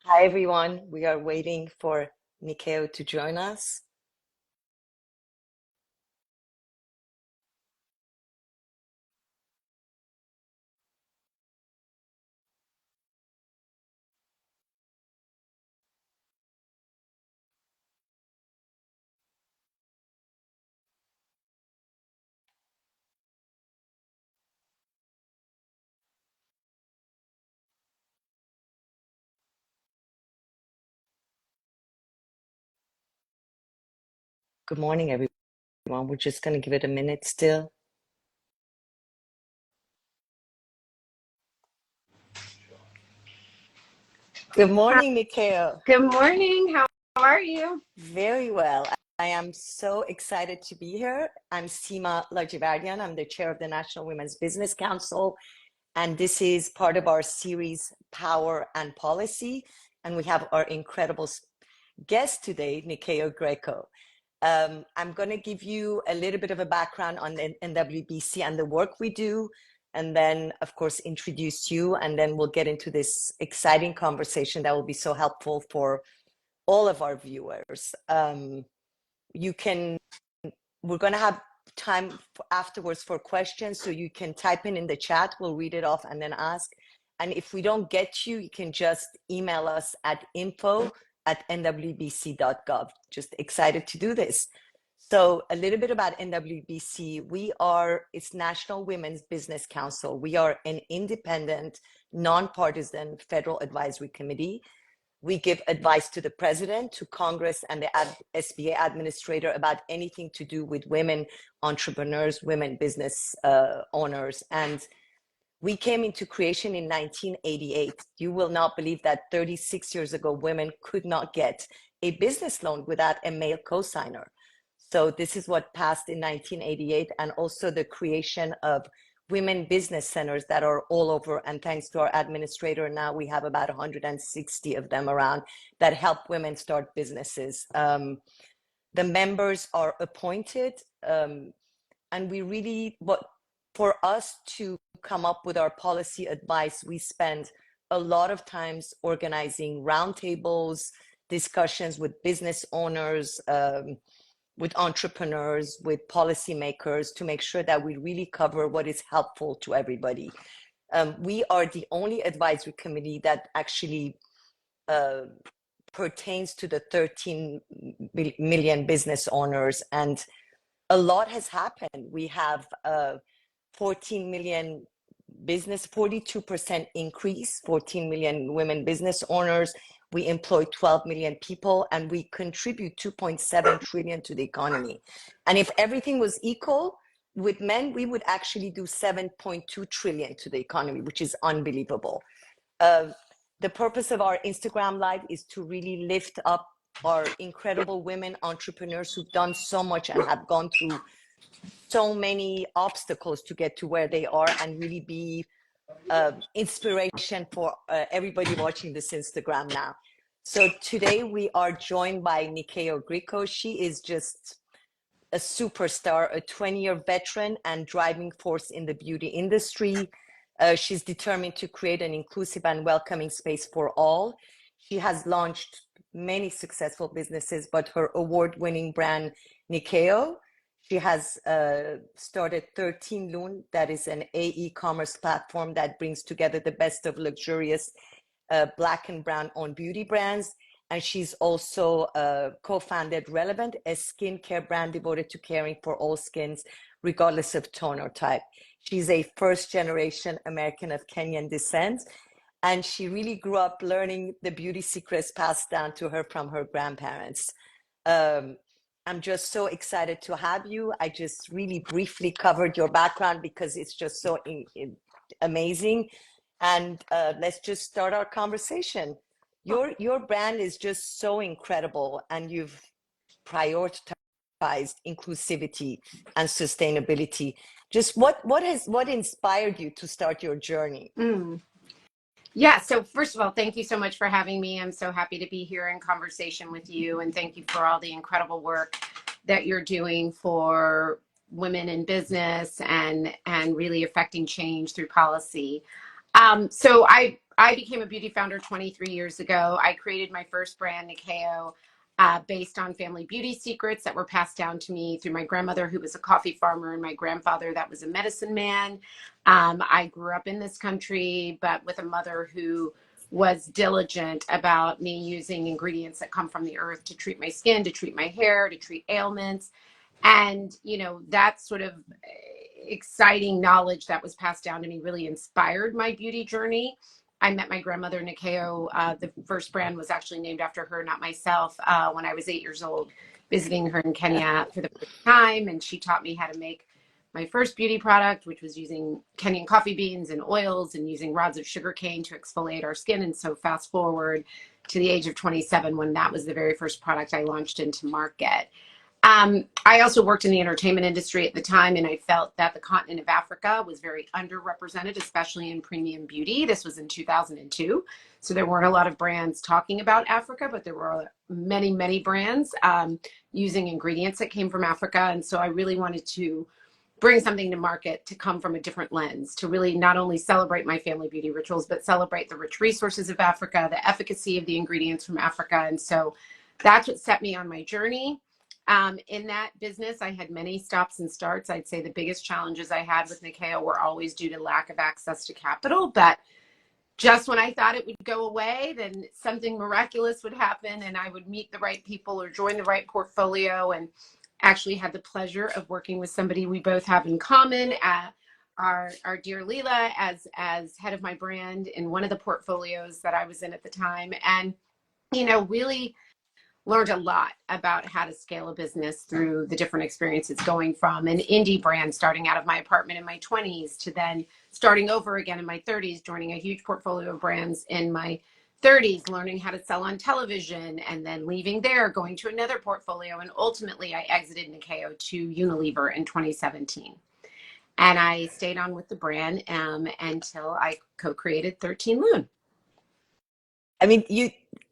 Hi, everyone. We are waiting for Nyakio to join us. Good morning, everyone. We're just going to give it a minute still. Good Hi, morning, Nyakio. good morning. How are you? Very well. I am so excited to be here. I'm Sima Ladjevardian. I'm the chair of the National Women's Business Council, and this is part of our series, Power and Policy. And we have our incredible guest today, Nyakio Grieco. I'm going to give you a little bit of a background on the NWBC and the work we do, and then, of course, introduce you, and then we'll get into this exciting conversation that will be so helpful for all of our viewers. You can, we're going to have time afterwards for questions, so you can type in the chat. We'll read it off and then ask. And if we don't get you, you can just email us at info@nwbc.gov. Just excited to do this. So a little bit about NWBC. It's National Women's Business Council. We are an independent, nonpartisan federal advisory committee. We give advice to the president, to Congress, and the SBA administrator about anything to do with women entrepreneurs, women business owners. And we came into creation in 1988. You will not believe that 36 years ago, women could not get a business loan without a male co-signer. So this is what passed in 1988, and also the creation of women business centers that are all over. And thanks to our administrator, now we have about 160 of them around that help women start businesses. The members are appointed, and we really, for us to come up with our policy advice, we spend a lot of times organizing roundtables, discussions with business owners, with entrepreneurs, with policymakers, to make sure that we really cover what is helpful to everybody. We are the only advisory committee that actually pertains to the 13 million business owners, and a lot has happened. We have 14 million business, 42% increase, 14 million women business owners. We employ 12 million people, and we contribute 2.7 trillion to the economy. And if everything was equal with men, we would actually do 7.2 trillion to the economy, which is unbelievable. The purpose of our Instagram Live is to really lift up our incredible women entrepreneurs who've done so much and have gone through so many obstacles to get to where they are, and really be inspiration for everybody watching this Instagram now. So today we are joined by Nyakio Grieco. She is just a superstar, a 20-year veteran and driving force in the beauty industry. She's determined to create an inclusive and welcoming space for all. She has launched many successful businesses, but her award-winning brand, Nyakio, she has started 13 Loon, that is an e-commerce platform that brings together the best of luxurious Black and brown owned beauty brands. And she's also co-founded Relevant, a skincare brand devoted to caring for all skins, regardless of tone or type. She's a first-generation American of Kenyan descent, and she really grew up learning the beauty secrets passed down to her from her grandparents. I'm just so excited to have you. I just really briefly covered your background because it's just so amazing. And let's just start our conversation. Your brand is just so incredible, and you've prioritized inclusivity and sustainability. Just what inspired you to start your journey? Yeah, so first of all, thank you so much for having me. I'm so happy to be here in conversation with you, and thank you for all the incredible work that you're doing for women in business and really affecting change through policy. So I became a beauty founder 23 years ago. I created my first brand, Nyakio, based on family beauty secrets that were passed down to me through my grandmother, who was a coffee farmer, and my grandfather, that was a medicine man. I grew up in this country, but with a mother who was diligent about me using ingredients that come from the earth to treat my skin, to treat my hair, to treat ailments. And, that sort of exciting knowledge that was passed down to me really inspired my beauty journey. I met my grandmother, Nyakio. The first brand was actually named after her, not myself, when I was 8 years old, visiting her in Kenya for the first time. And she taught me how to make my first beauty product, which was using Kenyan coffee beans and oils and using rods of sugar cane to exfoliate our skin. And so fast forward to the age of 27, when that was the very first product I launched into market. I also worked in the entertainment industry at the time, and I felt that the continent of Africa was very underrepresented, especially in premium beauty. This was in 2002. So there weren't a lot of brands talking about Africa, but there were many, many brands using ingredients that came from Africa. And so I really wanted to bring something to market to come from a different lens, to really not only celebrate my family beauty rituals, but celebrate the rich resources of Africa, the efficacy of the ingredients from Africa. And so that's what set me on my journey. In that business, I had many stops and starts. I'd say the biggest challenges I had with Nyakio were always due to lack of access to capital. But just when I thought it would go away, then something miraculous would happen and I would meet the right people or join the right portfolio, and actually had the pleasure of working with somebody we both have in common, our dear Leela, as head of my brand in one of the portfolios that I was in at the time. And, really learned a lot about how to scale a business through the different experiences, going from an indie brand starting out of my apartment in my 20s to then starting over again in my 30s, joining a huge portfolio of brands in my 30s, learning how to sell on television, and then leaving there, going to another portfolio. And ultimately, I exited Nyakio to Unilever in 2017. And I stayed on with the brand until I co-created 13 Lune. I mean,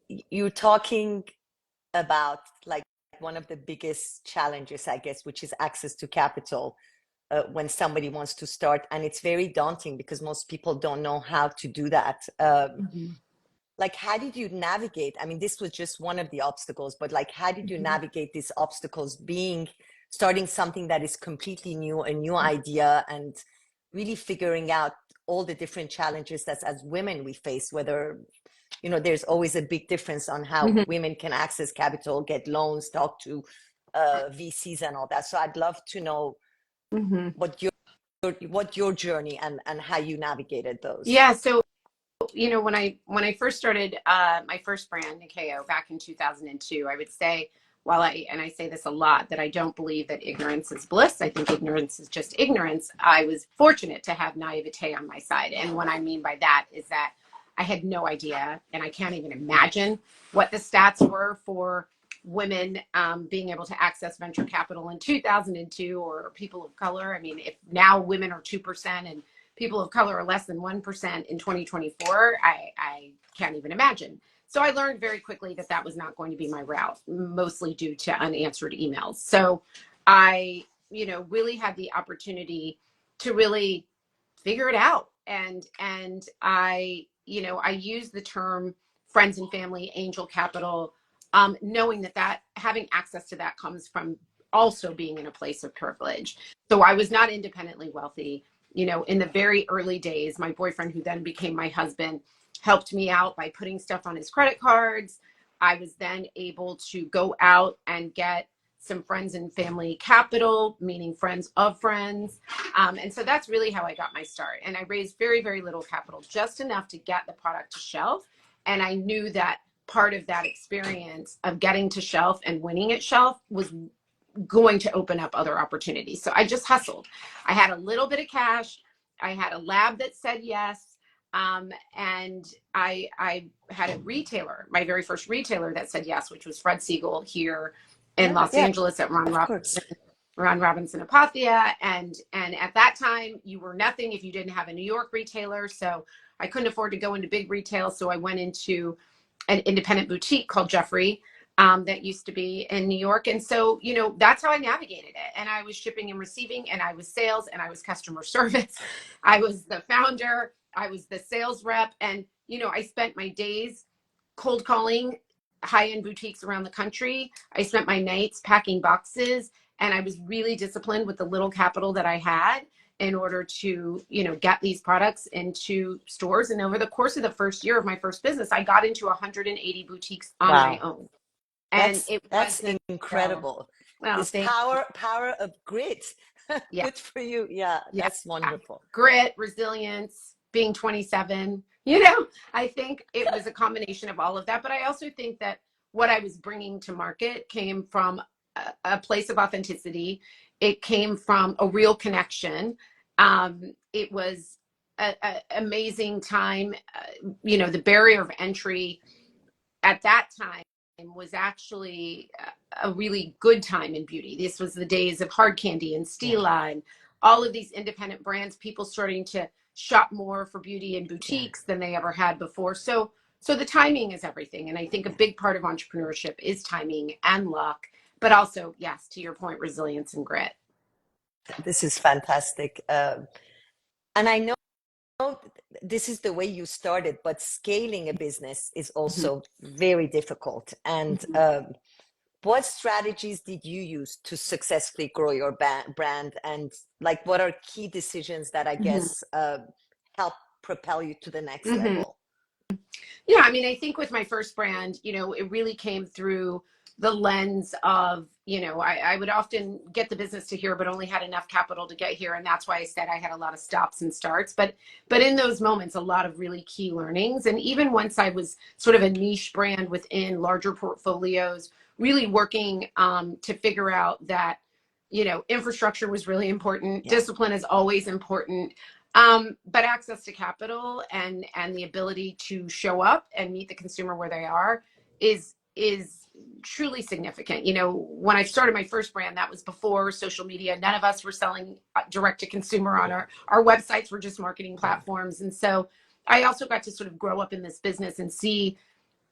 you're talking about like one of the biggest challenges, I guess, which is access to capital when somebody wants to start. And it's very daunting because most people don't know how to do that. Like, how did you navigate? I mean, this was just one of the obstacles, but like, how did you navigate these obstacles, starting something that is completely new, a new idea, and really figuring out all the different challenges that as women we face, whether there's always a big difference on how women can access capital, get loans, talk to VCs and all that. So I'd love to know what your journey and how you navigated those. Yeah. So, when I first started my first brand, Nyakio, back in 2002, I would say, and I say this a lot, that I don't believe that ignorance is bliss. I think ignorance is just ignorance. I was fortunate to have naivete on my side. And what I mean by that is that I had no idea, and I can't even imagine what the stats were for women being able to access venture capital in 2002, or people of color. I mean, if now women are 2% and people of color are less than 1% in 2024, I can't even imagine. So I learned very quickly that that was not going to be my route, mostly due to unanswered emails. So I, really had the opportunity to really figure it out. And I use the term friends and family, angel capital, knowing that having access to that comes from also being in a place of privilege. So I was not independently wealthy. In the very early days, my boyfriend, who then became my husband, helped me out by putting stuff on his credit cards. I was then able to go out and get some friends and family capital, meaning friends of friends. And so that's really how I got my start. And I raised very, very little capital, just enough to get the product to shelf. And I knew that part of that experience of getting to shelf and winning at shelf was going to open up other opportunities. So I just hustled. I had a little bit of cash. I had a lab that said yes. And I had a retailer, my very first retailer, that said yes, which was Fred Siegel here in Los Angeles at Ron Robinson Apothea. And at that time, you were nothing if you didn't have a New York retailer. So I couldn't afford to go into big retail. So I went into an independent boutique called Jeffrey that used to be in New York. And so, that's how I navigated it. And I was shipping and receiving, and I was sales, and I was customer service. I was the founder. I was the sales rep, and I spent my days cold calling high-end boutiques around the country. I spent my nights packing boxes, and I was really disciplined with the little capital that I had in order to, get these products into stores. And over the course of the first year of my first business, I got into 180 boutiques on my Wow. own. And it That's wasn't, incredible. well, This thank power of grit. yeah. Good for you. Yeah, Yeah. that's wonderful. Grit, resilience, being 27. I think it was a combination of all of that. But I also think that what I was bringing to market came from a place of authenticity. It came from a real connection. It was an amazing time. The barrier of entry at that time was actually a really good time in beauty. This was the days of Hard Candy and Yeah, Stila and all of these independent brands, people starting to shop more for beauty in yeah, boutiques than they ever had before. So the timing is everything. And I think a yeah. big part of entrepreneurship is timing and luck, but also, yes, to your point, resilience and grit. This is fantastic. And I know this is the way you started, but scaling a business is Mhm. also very difficult. And Mhm. what strategies did you use to successfully grow your brand? And like, what are key decisions that I Mhm. guess help propel you to the next Mhm. level? Yeah, I mean, I think with my first brand, it really came through the lens of, I would often get the business to here, but only had enough capital to get here. And that's why I said I had a lot of stops and starts. But in those moments, a lot of really key learnings. And even once I was sort of a niche brand within larger portfolios, really working to figure out that, infrastructure was really important. Yeah, Discipline is always important. But access to capital and the ability to show up and meet the consumer where they are is truly significant. When I started my first brand, that was before social media. None of us were selling direct to consumer on our websites were just marketing yeah, platforms. And so I also got to sort of grow up in this business and see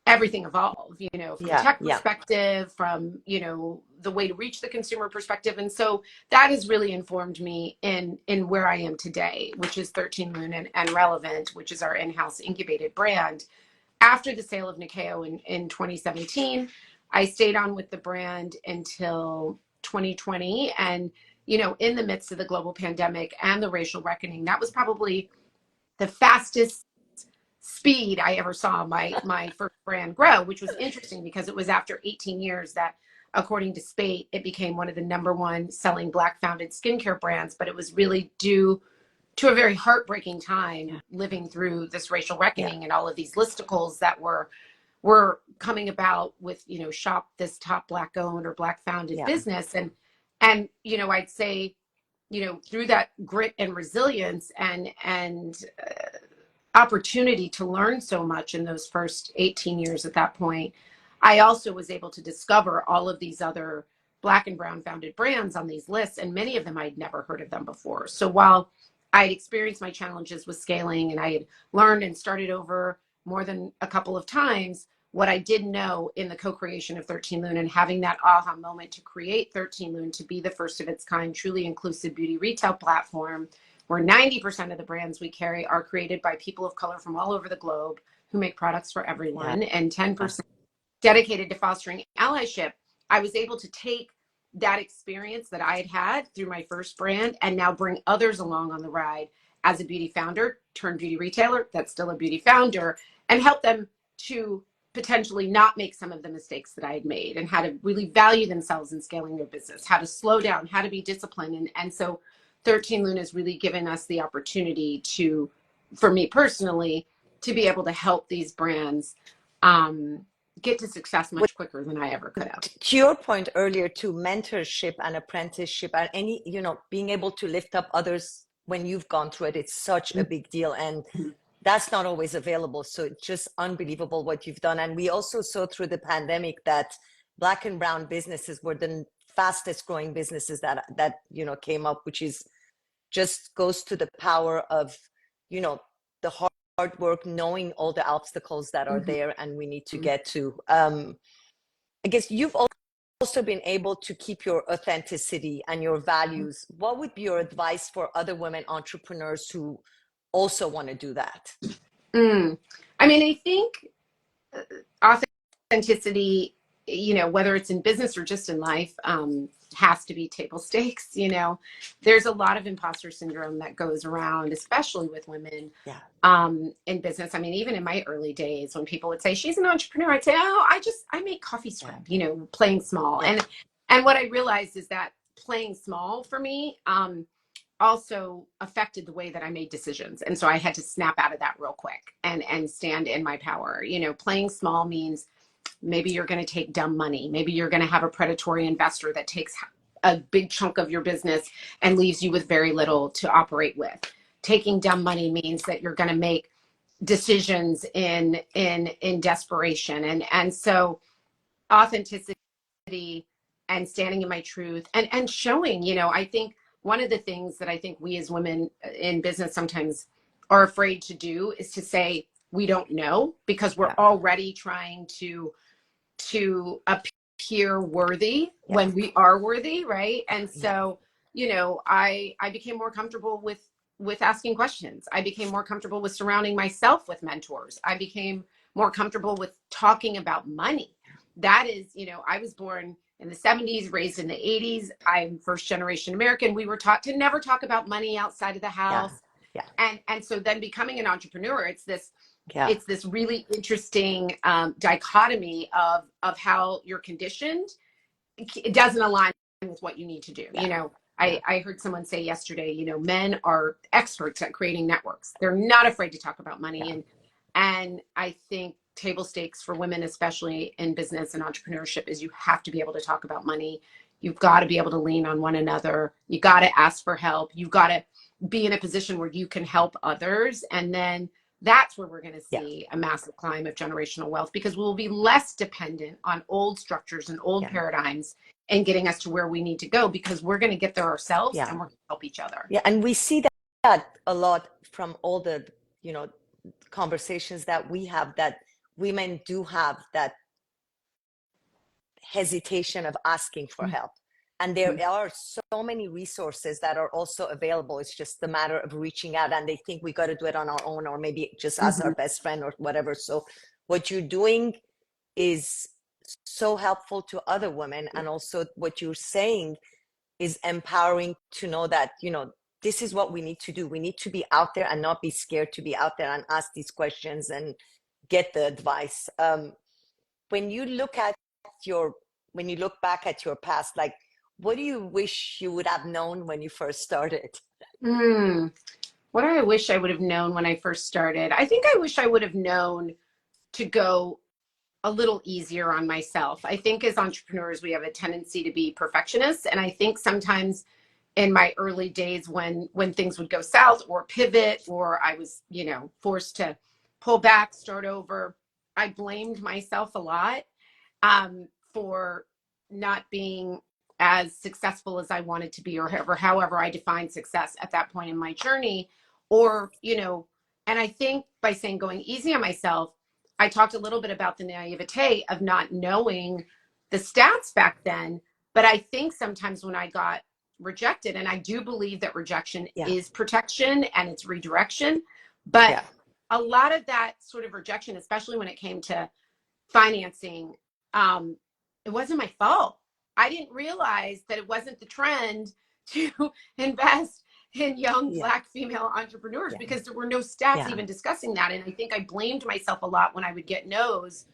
everything evolve, from yeah, tech yeah, perspective, from, the way to reach the consumer perspective. And so that has really informed me in where I am today, which is 13 Moon and Relevant, which is our in-house incubated brand. After the sale of Nyakio in 2017, I stayed on with the brand until 2020. And, in the midst of the global pandemic and the racial reckoning, that was probably the fastest speed I ever saw my first brand grow, which was interesting because it was after 18 years that, according to Spate, it became one of the number one selling Black founded skincare brands. But it was really due to a very heartbreaking time yeah, living through this racial yeah, reckoning and all of these listicles that were coming about with, shop this top Black owned or Black founded yeah, business. And I'd say, through that grit and resilience and opportunity to learn so much in those first 18 years at that point, I also was able to discover all of these other Black and brown founded brands on these lists, and many of them I'd never heard of them before. So while I had experienced my challenges with scaling and I had learned and started over more than a couple of times, what I did know in the co-creation of 13 Loon and having that aha moment to create 13 Loon to be the first of its kind, truly inclusive beauty retail platform where 90% of the brands we carry are created by people of color from all over the globe who make products for yeah, everyone, and yeah, 10% dedicated to fostering allyship. I was able to take that experience that I had had through my first brand and now bring others along on the ride as a beauty founder turned beauty retailer that's still a beauty founder, and help them to potentially not make some of the mistakes that I had made, and how to really value themselves in scaling their business, how to slow down, how to be disciplined. And so 13 Loon has really given us the opportunity to, for me personally, to be able to help these brands get to success With, much quicker than I ever could have. to your point earlier, to mentorship and apprenticeship and any, being able to lift up others when you've gone through it, it's such a big deal. And that's not always available. So it's just unbelievable what you've done. And we also saw through the pandemic that Black and brown businesses were the fastest growing businesses that came up, which is just goes to the power of, the hard work, knowing all the obstacles that are Mm-hmm. there and we need to get to. I guess you've also been able to keep your authenticity and your values. What would be your advice for other women entrepreneurs who also want to do that? Mm. I mean, I think authenticity, you know, whether it's in business or just in life, has to be table stakes. You know, there's a lot of imposter syndrome that goes around, especially with women, Yeah. in business. I mean, even in my early days, when people would say she's an entrepreneur, I'd say, oh, I make coffee scrub, you know, playing small. Yeah. And what I realized is that playing small for me, also affected the way that I made decisions. And so I had to snap out of that real quick and stand in my power. You know, playing small means maybe you're going to take dumb money. Maybe you're going to have a predatory investor that takes a big chunk of your business and leaves you with very little to operate with. Taking dumb money means that you're going to make decisions in desperation. And so authenticity and standing in my truth and showing, you know, I think one of the things that I think we as women in business sometimes are afraid to do is to say we don't know, because we're already trying to appear worthy when we are worthy, right? And so, you know, I became more comfortable with asking questions. I became more comfortable with surrounding myself with mentors. I became more comfortable with talking about money. That is, you know, I was born in the 70s, raised in the 80s. I'm first generation American. We were taught to never talk about money outside of the house. And so then becoming an entrepreneur, it's this really interesting dichotomy of how you're conditioned. It doesn't align with what you need to do. You know, I heard someone say yesterday, you know, men are experts at creating networks. They're not afraid to talk about money. And I think table stakes for women, especially in business and entrepreneurship, is you have to be able to talk about money. You've got to be able to lean on one another. You got to ask for help. You've got to be in a position where you can help others. And then that's where we're going to see a massive climb of generational wealth, because we will be less dependent on old structures and old paradigms and getting us to where we need to go, because we're going to get there ourselves and we're going to help each other. Yeah. And we see that a lot from all the, you know, conversations that we have, that women do have that hesitation of asking for help. And there are so many resources that are also available. It's just a matter of reaching out, and they think we got to do it on our own, or maybe just ask our best friend or whatever. So what you're doing is so helpful to other women. And also what you're saying is empowering to know that, you know, this is what we need to do. We need to be out there and not be scared to be out there and ask these questions and get the advice. When you look back at your past, like, what do you wish you would have known when you first started? What do I wish I would have known when I first started? I think I wish I would have known to go a little easier on myself. I think as entrepreneurs, we have a tendency to be perfectionists. And I think sometimes in my early days, when things would go south or pivot, or I was, you know, forced to pull back, start over, I blamed myself a lot for not being as successful as I wanted to be, or however I defined success at that point in my journey. Or, you know, and I think by saying going easy on myself, I talked a little bit about the naivete of not knowing the stats back then. But I think sometimes when I got rejected, and I do believe that rejection is protection and it's redirection, but a lot of that sort of rejection, especially when it came to financing, it wasn't my fault. I didn't realize that it wasn't the trend to invest in young Black female entrepreneurs, because there were no stats even discussing that. And I think I blamed myself a lot when I would get no's,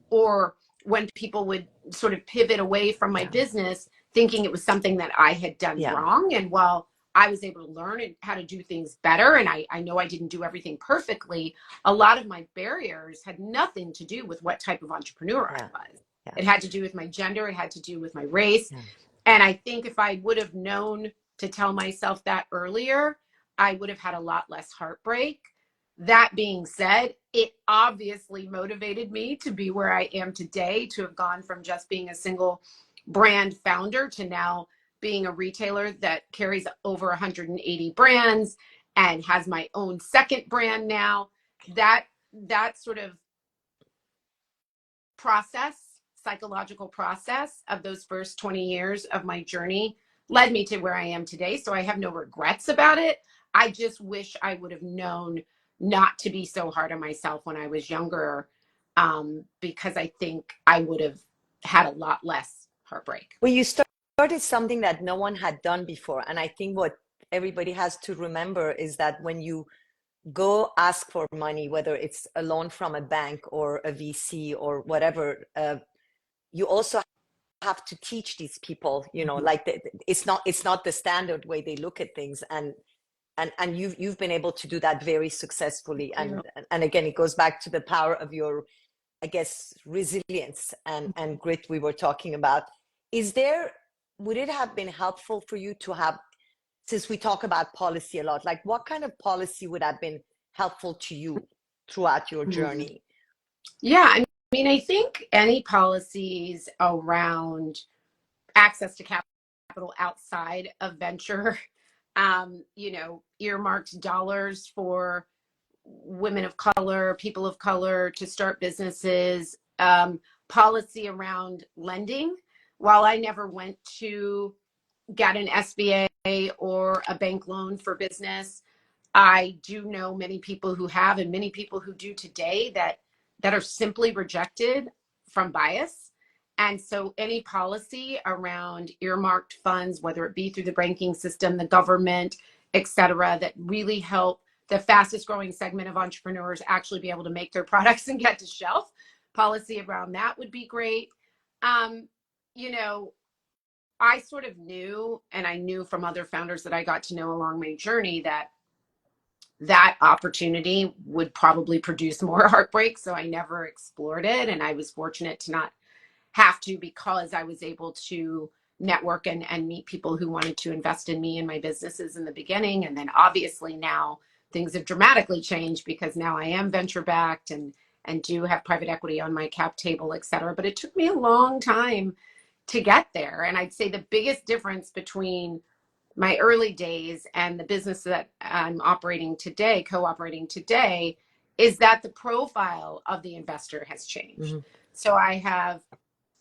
or when people would sort of pivot away from my business, thinking it was something that I had done wrong. And while I was able to learn how to do things better, and I know I didn't do everything perfectly, a lot of my barriers had nothing to do with what type of entrepreneur I was. It had to do with my gender. It had to do with my race. And I think if I would have known to tell myself that earlier, I would have had a lot less heartbreak. That being said, it obviously motivated me to be where I am today, to have gone from just being a single brand founder to now being a retailer that carries over 180 brands and has my own second brand now. That sort of psychological process of those first 20 years of my journey led me to where I am today. So I have no regrets about it. I just wish I would have known not to be so hard on myself when I was younger, because I think I would have had a lot less heartbreak. Well, you started something that no one had done before. And I think what everybody has to remember is that when you go ask for money, whether it's a loan from a bank or a VC or whatever, you also have to teach these people, like it's not the standard way they look at things. And you've been able to do that very successfully. And again, it goes back to the power of your, I guess, resilience and grit we were talking about. Would it have been helpful for you to have, since we talk about policy a lot, like what kind of policy would have been helpful to you throughout your journey? Yeah, I mean, I think any policies around access to capital outside of venture, earmarked dollars for women of color, people of color to start businesses, policy around lending. While I never went to get an SBA or a bank loan for business, I do know many people who have, and many people who do today, that are simply rejected from bias. And so any policy around earmarked funds, whether it be through the banking system, the government, et cetera, that really help the fastest growing segment of entrepreneurs actually be able to make their products and get to shelf, policy around that would be great. I sort of knew, and I knew from other founders that I got to know along my journey, that opportunity would probably produce more heartbreak. So I never explored it. And I was fortunate to not have to, because I was able to network and meet people who wanted to invest in me and my businesses in the beginning. And then obviously now things have dramatically changed, because now I am venture backed and do have private equity on my cap table, et cetera. But it took me a long time to get there. And I'd say the biggest difference between my early days and the business that I'm operating today, co-operating today, is that the profile of the investor has changed. Mm-hmm. So I have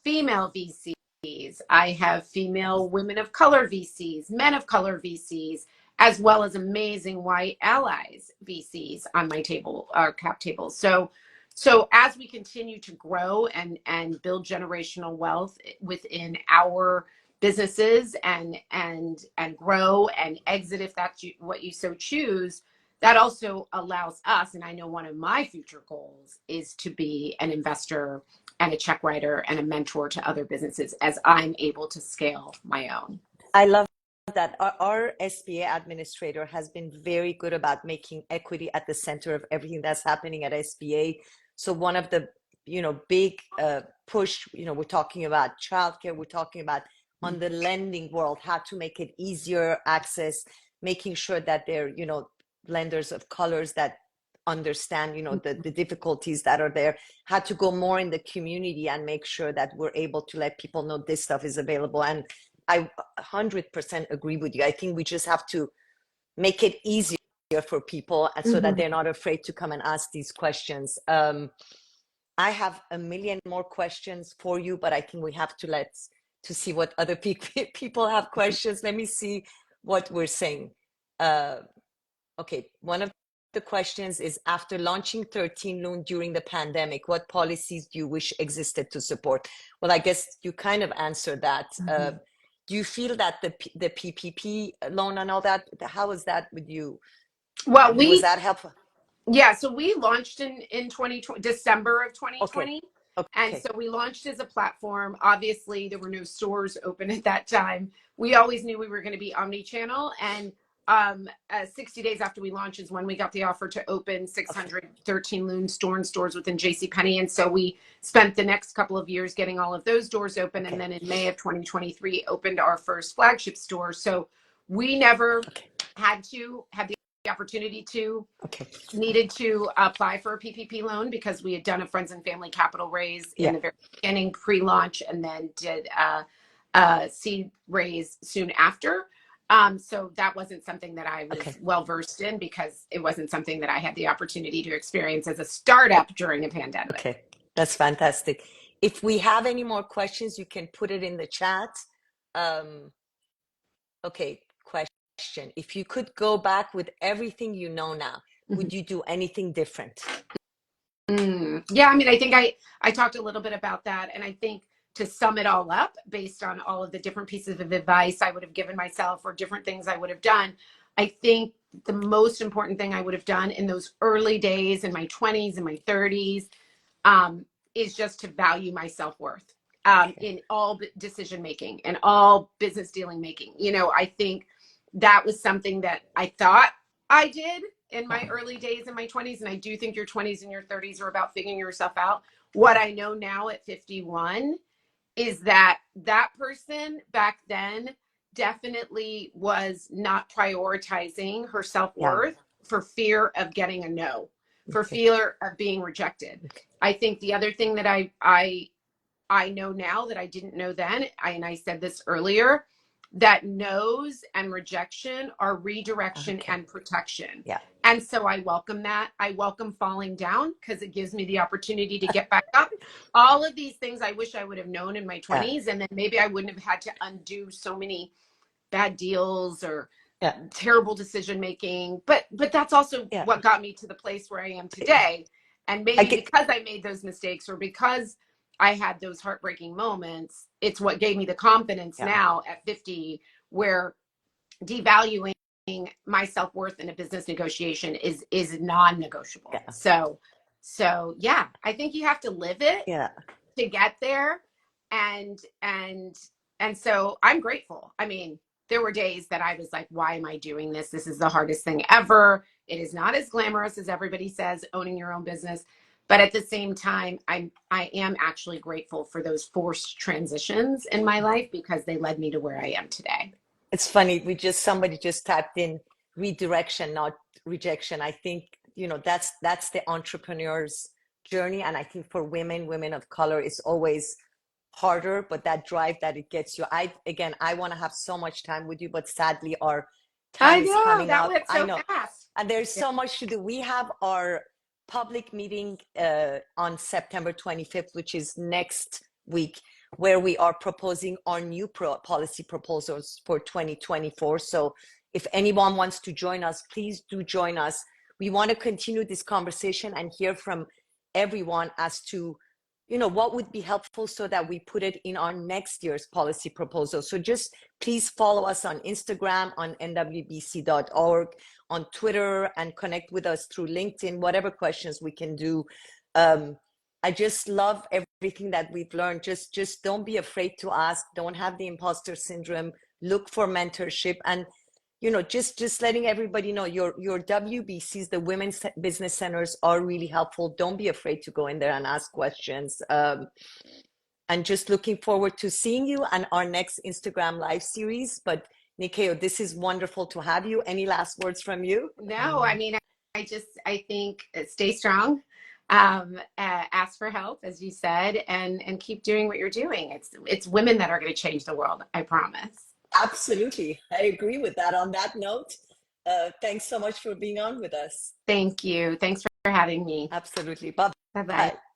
female VCs, I have female women of color VCs, men of color VCs, as well as amazing white allies VCs on my table, our cap table. So as we continue to grow and build generational wealth within our businesses and grow and exit, if that's what you so choose, that also allows us, and I know one of my future goals is to be an investor and a check writer and a mentor to other businesses as I'm able to scale my own. I love that. Our SBA administrator has been very good about making equity at the center of everything that's happening at SBA. So one of the, big push, we're talking about childcare, we're talking about on the lending world, how to make it easier access, making sure that they're, lenders of colors that understand, the difficulties that are there, how to go more in the community and make sure that we're able to let people know this stuff is available. And I 100% agree with you. I think we just have to make it easier for people so that they're not afraid to come and ask these questions. I have a million more questions for you, but I think we have to see what other people have questions. Let me see what we're saying. Okay, one of the questions is, after launching 13 Loon during the pandemic, what policies do you wish existed to support? Well, I guess you kind of answered that. Do you feel that the PPP loan and all that, how was that with you? Well, was that helpful? Yeah, so we launched in 2020, December of 2020. Okay. And so we launched as a platform. Obviously, there were no stores open at that time. We always knew we were going to be omni-channel. And 60 days after we launched is when we got the offer to open 613 Loon stores within JCPenney. And so we spent the next couple of years getting all of those doors open. And then in May of 2023, opened our first flagship store. So we never had the opportunity to, needed to apply for a PPP loan, because we had done a friends and family capital raise in the very beginning, pre-launch, and then did a seed raise soon after. So that wasn't something that I was well versed in, because it wasn't something that I had the opportunity to experience as a startup during a pandemic. Okay, that's fantastic. If we have any more questions, you can put it in the chat. Okay, question. If you could go back with everything you know now, would you do anything different? Yeah, I mean, I think I talked a little bit about that, and I think to sum it all up, based on all of the different pieces of advice I would have given myself or different things I would have done, I think the most important thing I would have done in those early days in my 20s and my 30s is just to value my self-worth in all decision making and all business dealing making. You know, I think that was something that I thought I did in my early days in my 20s. And I do think your 20s and your 30s are about figuring yourself out. What I know now at 51 is that that person back then definitely was not prioritizing her self-worth for fear of getting a no, for fear of being rejected. I think the other thing that I know now that I didn't know then, and I said this earlier, that no's and rejection are redirection and protection. And so I welcome that. I welcome falling down because it gives me the opportunity to get back up. All of these things I wish I would have known in my 20s, and then maybe I wouldn't have had to undo so many bad deals or terrible decision making. But that's also what got me to the place where I am today. And maybe because I made those mistakes or because I had those heartbreaking moments, it's what gave me the confidence now at 50, where devaluing my self-worth in a business negotiation is non-negotiable. So yeah, I think you have to live it to get there. And so I'm grateful. I mean, there were days that I was like, why am I doing this? This is the hardest thing ever. It is not as glamorous as everybody says, owning your own business. But at the same time, I am actually grateful for those forced transitions in my life because they led me to where I am today. It's funny. Somebody just typed in redirection, not rejection. I think, that's the entrepreneur's journey. And I think for women of color, it's always harder, but that drive that it gets you. I want to have so much time with you, but sadly our time is coming up. Went so fast. And there's so much to do. We have our public meeting on September 25th, which is next week, where we are proposing our new policy proposals for 2024. So if anyone wants to join us, please do join us. We want to continue this conversation and hear from everyone as to, what would be helpful so that we put it in our next year's policy proposal. So just please follow us on Instagram, on nwbc.org, on Twitter, and connect with us through LinkedIn, whatever questions we can do. I just love everything that we've learned. Just don't be afraid to ask. Don't have the imposter syndrome. Look for mentorship. And, just letting everybody know your WBCs, the Women's Business Centers, are really helpful. Don't be afraid to go in there and ask questions. And just looking forward to seeing you on our next Instagram live series. But Nyakio, this is wonderful to have you. Any last words from you? No, I mean, I think stay strong. Ask for help, as you said, and keep doing what you're doing. It's women that are going to change the world. I promise. Absolutely. I agree with that. On that note, thanks so much for being on with us. Thank you. Thanks for having me. Absolutely. Bye. Bye-bye.